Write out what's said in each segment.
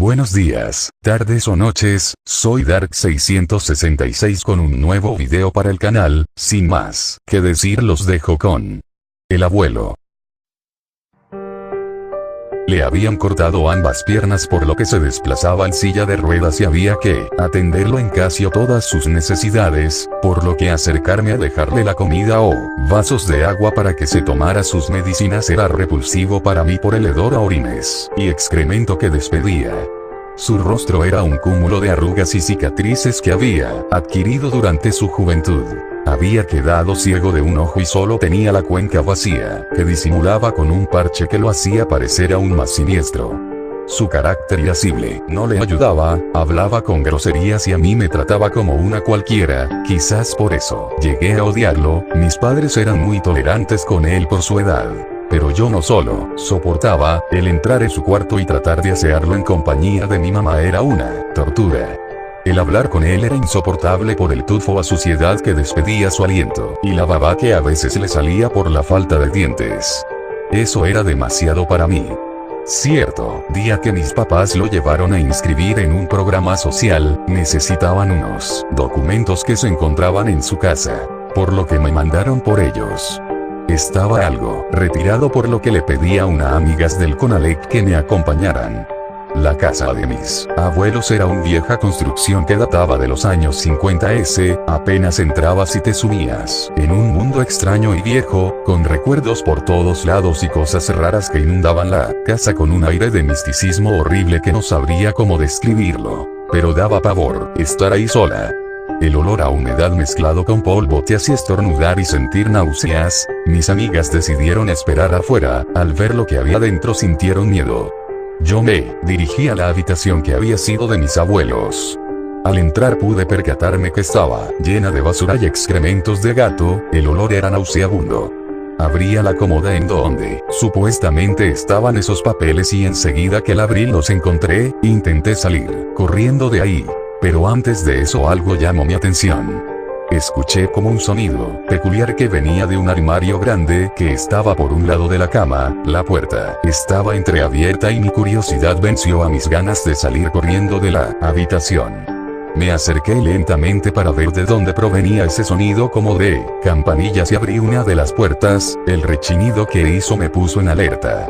Buenos días, tardes o noches, soy Dark666 con un nuevo video para el canal. Sin más que decir, los dejo con el abuelo. Le habían cortado ambas piernas, por lo que se desplazaba en silla de ruedas y había que atenderlo en casi todas sus necesidades, por lo que acercarme a dejarle la comida o vasos de agua para que se tomara sus medicinas era repulsivo para mí por el hedor a orines y excremento que despedía. Su rostro era un cúmulo de arrugas y cicatrices que había adquirido durante su juventud. Había quedado ciego de un ojo y solo tenía la cuenca vacía, que disimulaba con un parche que lo hacía parecer aún más siniestro. Su carácter irascible no le ayudaba, hablaba con groserías y a mí me trataba como una cualquiera. Quizás por eso llegué a odiarlo. Mis padres eran muy tolerantes con él por su edad, pero yo no solo soportaba el entrar en su cuarto y tratar de asearlo en compañía de mi mamá era una tortura. El hablar con él era insoportable por el tufo a suciedad que despedía su aliento, y la baba que a veces le salía por la falta de dientes. Eso era demasiado para mí. Cierto día que mis papás lo llevaron a inscribir en un programa social, necesitaban unos documentos que se encontraban en su casa, por lo que me mandaron por ellos. Estaba algo retirado, por lo que le pedí a unas amigas del Conalep que me acompañaran. La casa de mis abuelos era una vieja construcción que databa de los años 50. Apenas entrabas y te sumías en un mundo extraño y viejo, con recuerdos por todos lados y cosas raras que inundaban la casa con un aire de misticismo horrible que no sabría cómo describirlo, pero daba pavor estar ahí sola. El olor a humedad mezclado con polvo te hacía estornudar y sentir náuseas. Mis amigas decidieron esperar afuera. Al ver lo que había dentro sintieron miedo. Yo me dirigí a la habitación que había sido de mis abuelos. Al entrar pude percatarme que estaba llena de basura y excrementos de gato. El olor era nauseabundo. Abrí la cómoda en donde supuestamente estaban esos papeles y enseguida que la abrí los encontré. Intenté salir corriendo de ahí, pero antes de eso algo llamó mi atención. Escuché como un sonido peculiar que venía de un armario grande que estaba por un lado de la cama. La puerta estaba entreabierta y mi curiosidad venció a mis ganas de salir corriendo de la habitación. Me acerqué lentamente para ver de dónde provenía ese sonido como de campanillas y abrí una de las puertas. El rechinido que hizo me puso en alerta.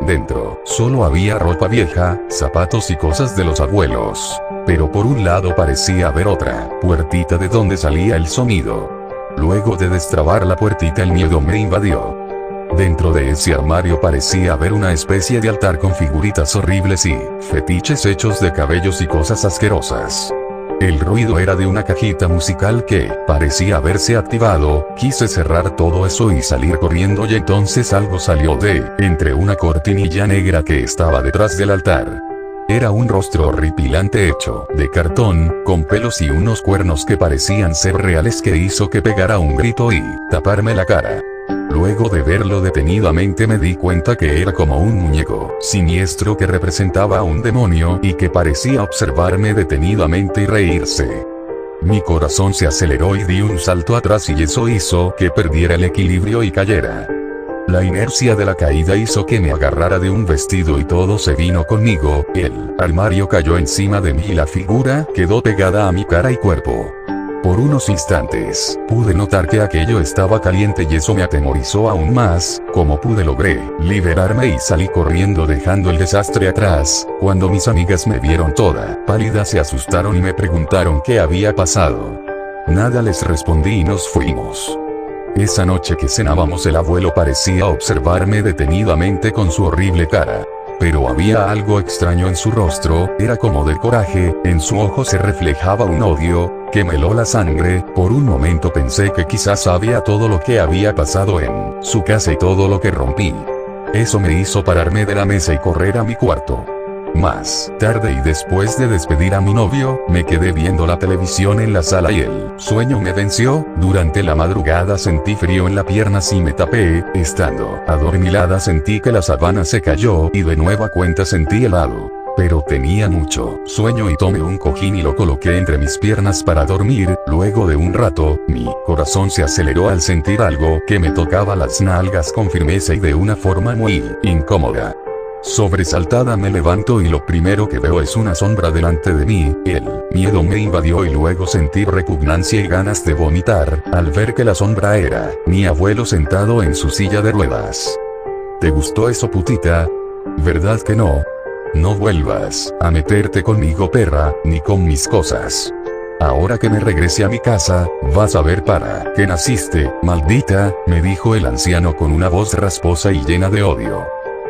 Dentro solo había ropa vieja, zapatos y cosas de los abuelos. Pero por un lado parecía haber otra puertita de donde salía el sonido. Luego de destrabar la puertita el miedo me invadió. Dentro de ese armario parecía haber una especie de altar con figuritas horribles y fetiches hechos de cabellos y cosas asquerosas. El ruido era de una cajita musical que parecía haberse activado. Quise cerrar todo eso y salir corriendo y entonces algo salió de entre una cortinilla negra que estaba detrás del altar. Era un rostro horripilante hecho de cartón, con pelos y unos cuernos que parecían ser reales que hizo que pegara un grito y taparme la cara. Luego de verlo detenidamente me di cuenta que era como un muñeco siniestro que representaba a un demonio y que parecía observarme detenidamente y reírse. Mi corazón se aceleró y di un salto atrás y eso hizo que perdiera el equilibrio y cayera. La inercia de la caída hizo que me agarrara de un vestido y todo se vino conmigo. El armario cayó encima de mí y la figura quedó pegada a mi cara y cuerpo. Por unos instantes, pude notar que aquello estaba caliente y eso me atemorizó aún más. Como pude logré liberarme y salí corriendo dejando el desastre atrás. Cuando mis amigas me vieron toda pálida se asustaron y me preguntaron qué había pasado. Nada les respondí y nos fuimos. Esa noche que cenábamos el abuelo parecía observarme detenidamente con su horrible cara. Pero había algo extraño en su rostro, era como del coraje, en su ojo se reflejaba un odio que me heló la sangre. Por un momento pensé que quizás sabía todo lo que había pasado en su casa y todo lo que rompí. Eso me hizo pararme de la mesa y correr a mi cuarto. Más tarde y después de despedir a mi novio, me quedé viendo la televisión en la sala y el sueño me venció. Durante la madrugada sentí frío en las piernas y me tapé. Estando adormilada sentí que la sábana se cayó y de nueva cuenta sentí helado. Pero tenía mucho sueño y tomé un cojín y lo coloqué entre mis piernas para dormir. Luego de un rato, mi corazón se aceleró al sentir algo que me tocaba las nalgas con firmeza y de una forma muy incómoda. Sobresaltada me levanto y lo primero que veo es una sombra delante de mí. El miedo me invadió y luego sentí repugnancia y ganas de vomitar, al ver que la sombra era mi abuelo sentado en su silla de ruedas. ¿Te gustó eso, putita? ¿Verdad que no? No vuelvas a meterte conmigo, perra, ni con mis cosas. Ahora que me regrese a mi casa, vas a ver para qué naciste, maldita, me dijo el anciano con una voz rasposa y llena de odio.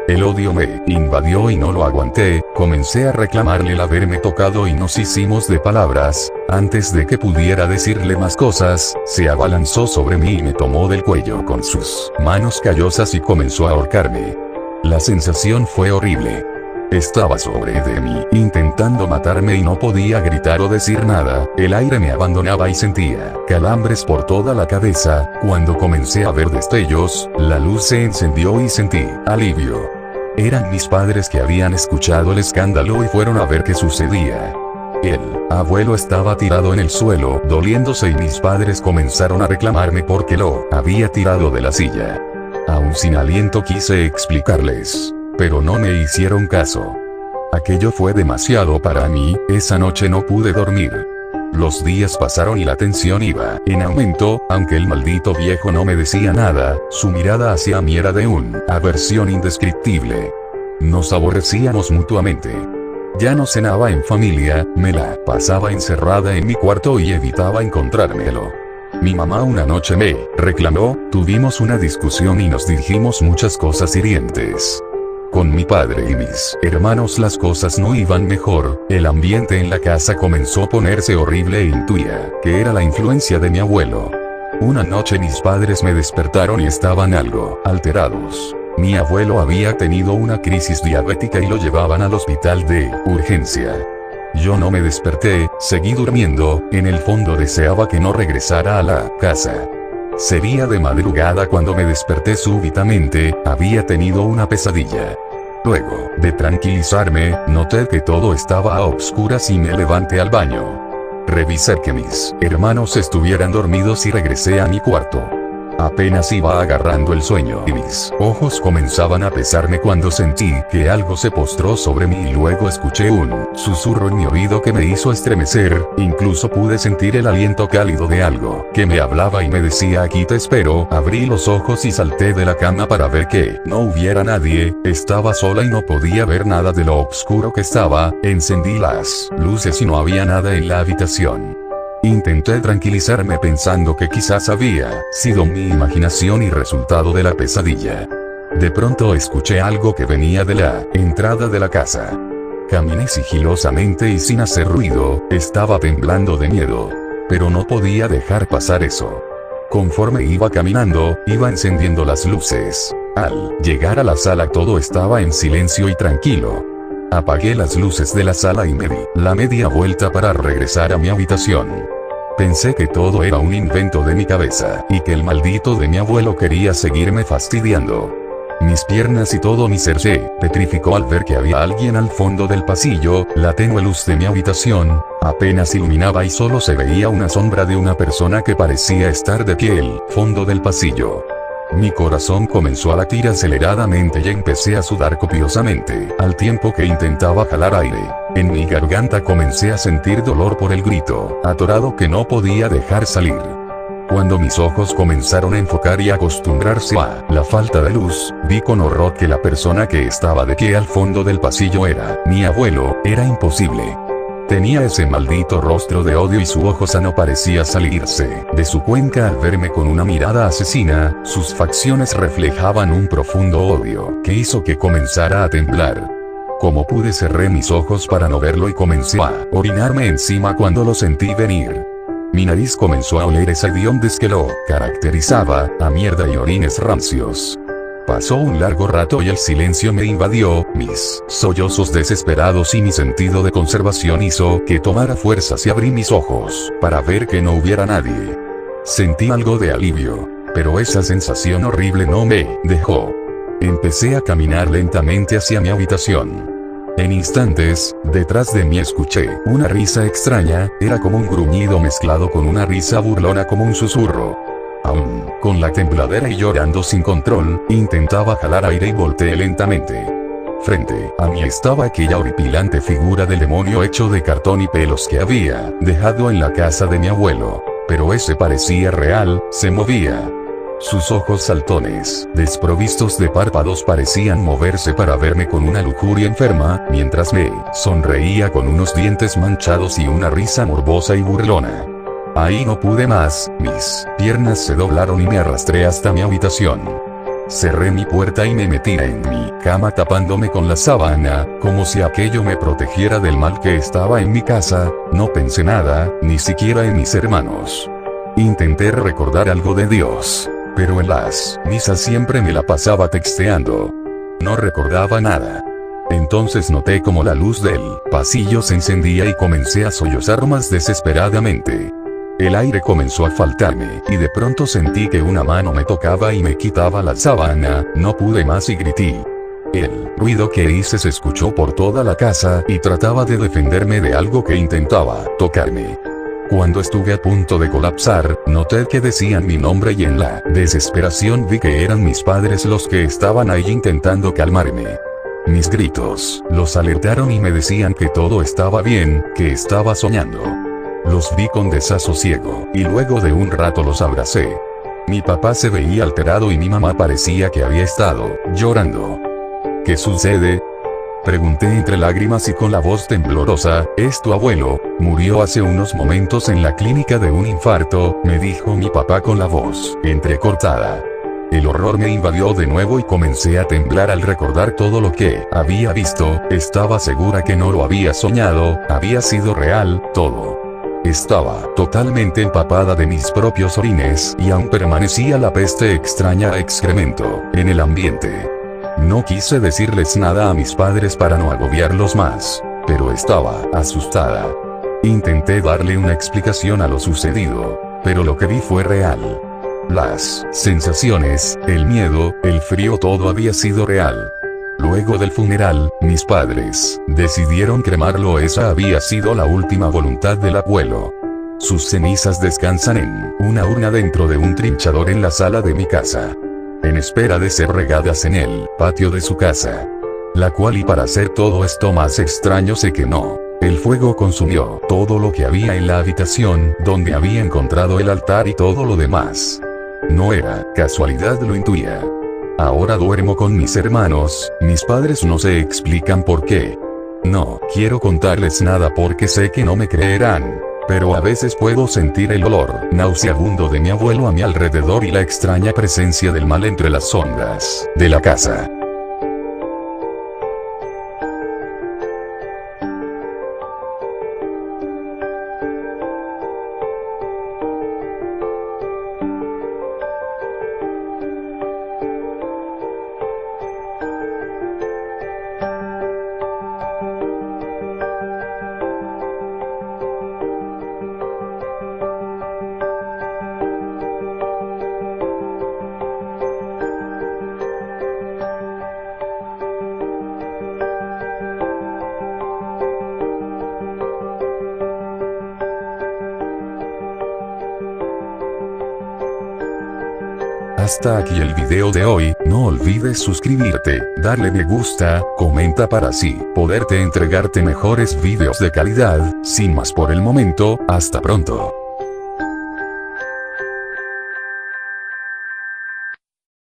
El odio me invadió y no lo aguanté, comencé a reclamarle el haberme tocado y nos hicimos de palabras. Antes de que pudiera decirle más cosas, se abalanzó sobre mí y me tomó del cuello con sus manos callosas y comenzó a ahorcarme. La sensación fue horrible. Estaba sobre de mí, intentando matarme y no podía gritar o decir nada, el aire me abandonaba y sentía calambres por toda la cabeza. Cuando comencé a ver destellos, la luz se encendió y sentí alivio. Eran mis padres que habían escuchado el escándalo y fueron a ver qué sucedía. El abuelo estaba tirado en el suelo, doliéndose, y mis padres comenzaron a reclamarme porque lo había tirado de la silla. Aún sin aliento quise explicarles, pero no me hicieron caso. Aquello fue demasiado para mí, esa noche no pude dormir. Los días pasaron y la tensión iba en aumento, aunque el maldito viejo no me decía nada, su mirada hacia mí era de una aversión indescriptible. Nos aborrecíamos mutuamente. Ya no cenaba en familia, me la pasaba encerrada en mi cuarto y evitaba encontrármelo. Mi mamá una noche me reclamó, tuvimos una discusión y nos dijimos muchas cosas hirientes. Con mi padre y mis hermanos las cosas no iban mejor, el ambiente en la casa comenzó a ponerse horrible e intuía que era la influencia de mi abuelo. Una noche mis padres me despertaron y estaban algo alterados. Mi abuelo había tenido una crisis diabética y lo llevaban al hospital de urgencia. Yo no me desperté, seguí durmiendo, en el fondo deseaba que no regresara a la casa. Sería de madrugada cuando me desperté súbitamente, había tenido una pesadilla. Luego de tranquilizarme, noté que todo estaba a obscuras y me levanté al baño. Revisé que mis hermanos estuvieran dormidos y regresé a mi cuarto. Apenas iba agarrando el sueño y mis ojos comenzaban a pesarme cuando sentí que algo se postró sobre mí y luego escuché un susurro en mi oído que me hizo estremecer, incluso pude sentir el aliento cálido de algo que me hablaba y me decía aquí te espero. Abrí los ojos y salté de la cama para ver que no hubiera nadie, estaba sola y no podía ver nada de lo oscuro que estaba, encendí las luces y no había nada en la habitación. Intenté tranquilizarme pensando que quizás había sido mi imaginación y resultado de la pesadilla. De pronto escuché algo que venía de la entrada de la casa. Caminé sigilosamente y sin hacer ruido, estaba temblando de miedo. Pero no podía dejar pasar eso. Conforme iba caminando, iba encendiendo las luces. Al llegar a la sala todo estaba en silencio y tranquilo. Apagué las luces de la sala y me di la media vuelta para regresar a mi habitación. Pensé que todo era un invento de mi cabeza, y que el maldito de mi abuelo quería seguirme fastidiando. Mis piernas y todo mi ser se petrificó al ver que había alguien al fondo del pasillo. La tenue luz de mi habitación apenas iluminaba y solo se veía una sombra de una persona que parecía estar de pie al fondo del pasillo. Mi corazón comenzó a latir aceleradamente y empecé a sudar copiosamente, al tiempo que intentaba jalar aire. En mi garganta comencé a sentir dolor por el grito atorado que no podía dejar salir. Cuando mis ojos comenzaron a enfocar y acostumbrarse a la falta de luz, vi con horror que la persona que estaba de pie al fondo del pasillo era mi abuelo. Era imposible. Tenía ese maldito rostro de odio y su ojo sano parecía salirse de su cuenca al verme con una mirada asesina. Sus facciones reflejaban un profundo odio que hizo que comenzara a temblar. Como pude cerré mis ojos para no verlo y comencé a orinarme encima cuando lo sentí venir. Mi nariz comenzó a oler esa hediondez que lo caracterizaba, a mierda y orines rancios. Pasó un largo rato y el silencio me invadió, mis sollozos desesperados y mi sentido de conservación hizo que tomara fuerzas y abrí mis ojos, para ver que no hubiera nadie. Sentí algo de alivio, pero esa sensación horrible no me dejó. Empecé a caminar lentamente hacia mi habitación. En instantes, detrás de mí escuché una risa extraña, era como un gruñido mezclado con una risa burlona como un susurro. Aún con la tembladera y llorando sin control, intentaba jalar aire y volteé lentamente. Frente a mí estaba aquella horripilante figura del demonio hecho de cartón y pelos que había dejado en la casa de mi abuelo. Pero ese parecía real, se movía. Sus ojos saltones, desprovistos de párpados, parecían moverse para verme con una lujuria enferma, mientras me sonreía con unos dientes manchados y una risa morbosa y burlona. Ahí no pude más, mis piernas se doblaron y me arrastré hasta mi habitación. Cerré mi puerta y me metí en mi cama tapándome con la sábana, como si aquello me protegiera del mal que estaba en mi casa. No pensé nada, ni siquiera en mis hermanos. Intenté recordar algo de Dios, pero en las misas siempre me la pasaba texteando. No recordaba nada. Entonces noté como la luz del pasillo se encendía y comencé a sollozar más desesperadamente. El aire comenzó a faltarme, y de pronto sentí que una mano me tocaba y me quitaba la sábana. No pude más y grité. El ruido que hice se escuchó por toda la casa y trataba de defenderme de algo que intentaba tocarme. Cuando estuve a punto de colapsar, noté que decían mi nombre y en la desesperación vi que eran mis padres los que estaban ahí intentando calmarme. Mis gritos los alertaron y me decían que todo estaba bien, que estaba soñando. Los vi con desasosiego, y luego de un rato los abracé. Mi papá se veía alterado y mi mamá parecía que había estado llorando. ¿Qué sucede?, pregunté entre lágrimas y con la voz temblorosa. Es tu abuelo, murió hace unos momentos en la clínica de un infarto, me dijo mi papá con la voz entrecortada. El horror me invadió de nuevo y comencé a temblar al recordar todo lo que había visto. Estaba segura que no lo había soñado, había sido real, todo. Estaba totalmente empapada de mis propios orines y aún permanecía la peste extraña a excremento en el ambiente. No quise decirles nada a mis padres para no agobiarlos más, pero estaba asustada. Intenté darle una explicación a lo sucedido, pero lo que vi fue real. Las sensaciones, el miedo, el frío, todo había sido real. Luego del funeral, mis padres decidieron cremarlo. Esa había sido la última voluntad del abuelo. Sus cenizas descansan en una urna dentro de un trinchador en la sala de mi casa, en espera de ser regadas en el patio de su casa. La cual, y para hacer todo esto más extraño, se quemó. El fuego consumió todo lo que había en la habitación donde había encontrado el altar y todo lo demás. No era casualidad, lo intuía. Ahora duermo con mis hermanos, mis padres no se explican por qué. No quiero contarles nada porque sé que no me creerán, pero a veces puedo sentir el olor nauseabundo de mi abuelo a mi alrededor y la extraña presencia del mal entre las sombras de la casa. Hasta aquí el video de hoy. No olvides suscribirte, darle me gusta, comenta para así poderte entregarte mejores videos de calidad. Sin más por el momento, hasta pronto.